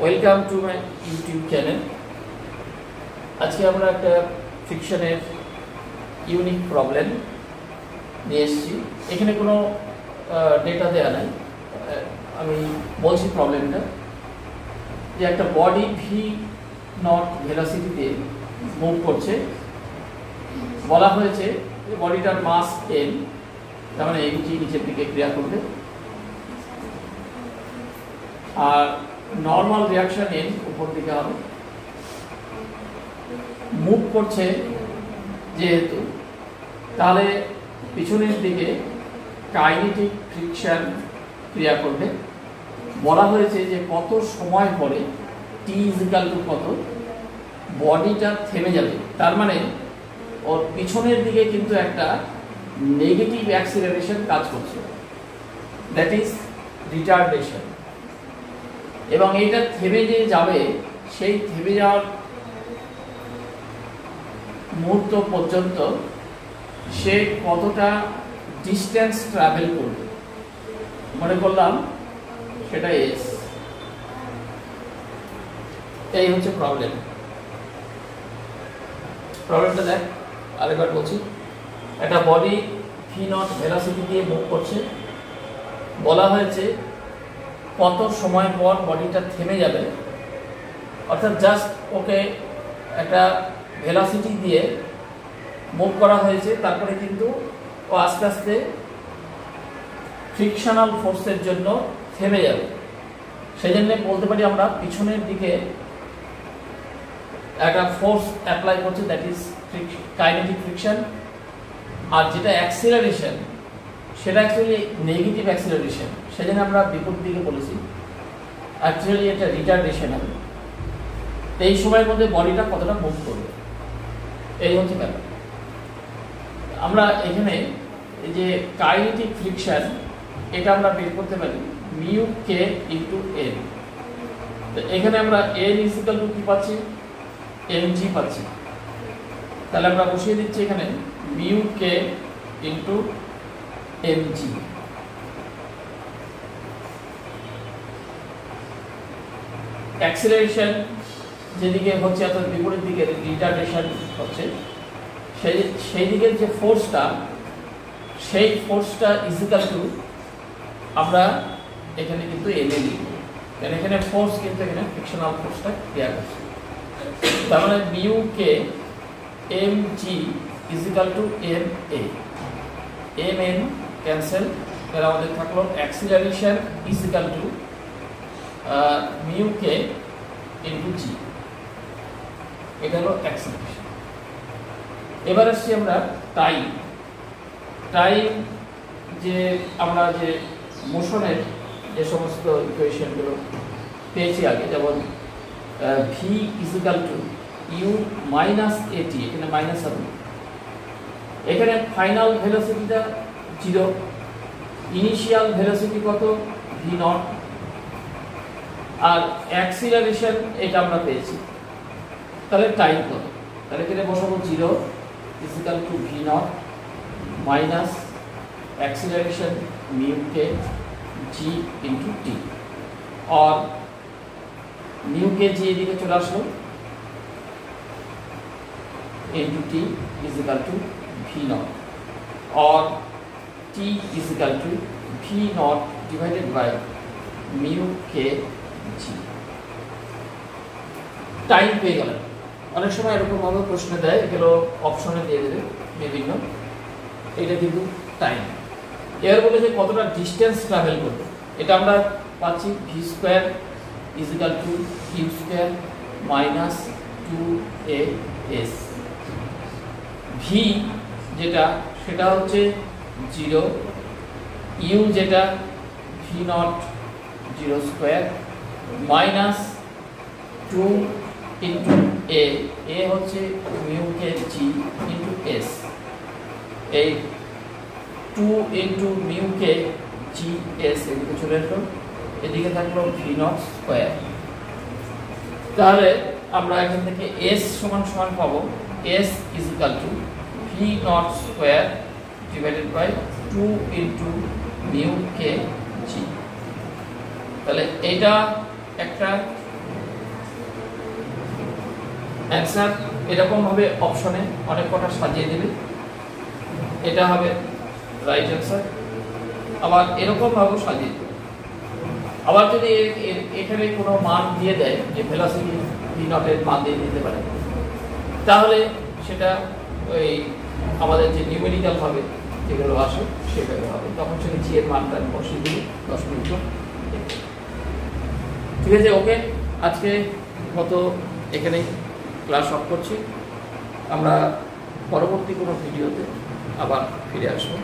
Welcome to my YouTube channel. আজকে আমরা একটা ফ্রিকশনের ইউনিক প্রবলেম নিয়ে এসেছি। এখানে কোনো ডেটা দেওয়া নাই, আমি বলছি প্রবলেমটা যে একটা বডি ভি নট ভেলোসিটিতে মুভ করছে। বলা হয়েছে যে বডিটার মাস এম, তার মানে এমজি নিচের দিকে ক্রিয়া করবে আর নর্মাল রিয়াকশন এন উপর দিকে হবে। মুভ করছে যেহেতু, তাহলে পিছনের দিকে কাইনেটিক ফ্রিকশন ক্রিয়া করবে। বলা হয়েছে যে কত সময় পরে টি ইজিক্যাল টু কত বডিটা থেমে যাবে। তার মানে ওর পিছনের দিকে কিন্তু একটা নেগেটিভ অ্যাক্সিলারেশন কাজ করছে, দ্যাট ইজ রিটার্ডেশন। এবং এইটা থেমে যে যাবে, সেই থেমে যাওয়ার মুহূর্ত পর্যন্ত সে কতটা ডিস্টেন্স ট্রাভেল করবে মনে করলাম সেটা এস। এই হচ্ছে প্রবলেমটা দেখ আরেকবার বলছি। একটা বডি ভি নট ভেলোসিটি দিয়ে মুভ করছে। বলা হয়েছে কত সময় পর বডিটা থেমে যাবে, অর্থাৎ জাস্ট ওকে একটা ভেলোসিটি দিয়ে মুভ করা হয়েছে, তারপরে কিন্তু ও আস্তে আস্তে ফ্রিকশনাল ফোর্সের জন্য থেমে যাবে। সেই জন্য বলতে পারি আমরা পিছনের দিকে একটা ফোর্স অ্যাপ্লাই করছে, দ্যাট ইজ কাইনেটিক ফ্রিকশন। আর যেটা অ্যাক্সিলারেশন সেটা অ্যাকচুয়ালি নেগেটিভ অ্যাক্সিলারেশন, সেজন্য আমরা বিপরীত দিকে বলেছি। অ্যাকচুয়ালি এটা রিটার্ডেশন হবে। এই সময়ের মধ্যে বডিটা কতটা মুভ করবে, এই হচ্ছে ব্যাপার। আমরা এখানে এই যে কাইনেটিক ফ্রিকশন, এটা আমরা বের করতে পারি মিউ কে ইন্টু এন। তো এখানে আমরা এন ইজিক্যাল টু কি পাচ্ছি, এমজি পাচ্ছি। তাহলে আমরা বসিয়ে দিচ্ছি এখানে mu k into MG. Acceleration যেদিকে হচ্ছে অর্থাৎ বিপরীত দিকে রিটার্ডেশন হচ্ছে, সেই দিকের যে ফোর্সটা, সেই ফোর্সটা ইজিক্যাল টু আমরা এখানে কিন্তু এনে লিখব, কারণ এখানে ফোর্স কিন্তু এখানে ফ্রিকশনাল ফোর্সটা ক্রিয়া করছে। তার মানে mu k m g equal to m a. M n cancel, তাহলে আমাদের থাকলো acceleration equal to mu k into g. এটা হলো অ্যাক্সিলারেশন। এবার আসছি আমরা টাইম যে আমরা যে মোশনের যে সমস্ত ইকুয়েশনগুলো পেয়েছি আগে, যেমন v is equal to u minus at, এখানে মাইনাস হবে। এখানে ফাইনাল ভেলোসিটিটা 0, ইনিশিয়াল ভেলোসিটি কত ভি নট, আর অ্যাক্সিলারেশন এটা আমরা পেয়েছি। তাহলে টাইম কত, তাহলে এখানে বসাবো 0 equal to v naught minus acceleration mu k g into t. और মিউ কে জি এদিকে চলে আসলো, into t equal to v naught, और t equal to v naught divided by mu k g. Time পেয়ে গেলেন। অনেক সময় এরকম ভাবে প্রশ্ন দেয়, এগুলো অপশনে দিয়ে দেবে বিভিন্ন। এটা কিন্তু টাইম। এর বলে যে কতটা ডিস্টেন্স ট্রাভেল করবে, এটা আমরা পাচ্ছি v square equal to q square minus 2a/s। V যেটা সেটা হচ্ছে 0, ইউ যেটা v naught 0 square minus 2 into a হচ্ছে mu k g into s. এই 2 into mu k g s এদিকে চলে আসলো, এদিকে থাকলো ভি নট স্কোয়ার। তাহলে আমরা এখান থেকে এস সমান সমান পাবো s equal to v naught square divided by 2 into mu k g. তাহলে এটা একটা অ্যান্সার এরকমভাবে অপশনে অনেক কটা সাজিয়ে দিবে, এটা হবে রাইট অ্যান্সার। আবার এরকমভাবেও সাজিয়ে দেবে। আবার যদি এখানে কোনো মান দিয়ে দেয় যে ভেলোসিটি ভি নটের মান দিয়ে দিতে পারে, তাহলে সেটা ওই আমাদের যে নিউমেরিক্যাল হবে যেগুলো আসে সেভাবে হবে, তখন সেটা জি এর মানটা বসিয়ে দিয়ে 10 মিনিট। ঠিক আছে, ওকে। আজকে মতো এখানেই ক্লাস অফ করছি। আমরা পরবর্তী কোনো ভিডিওতে আবার ফিরে আসবো।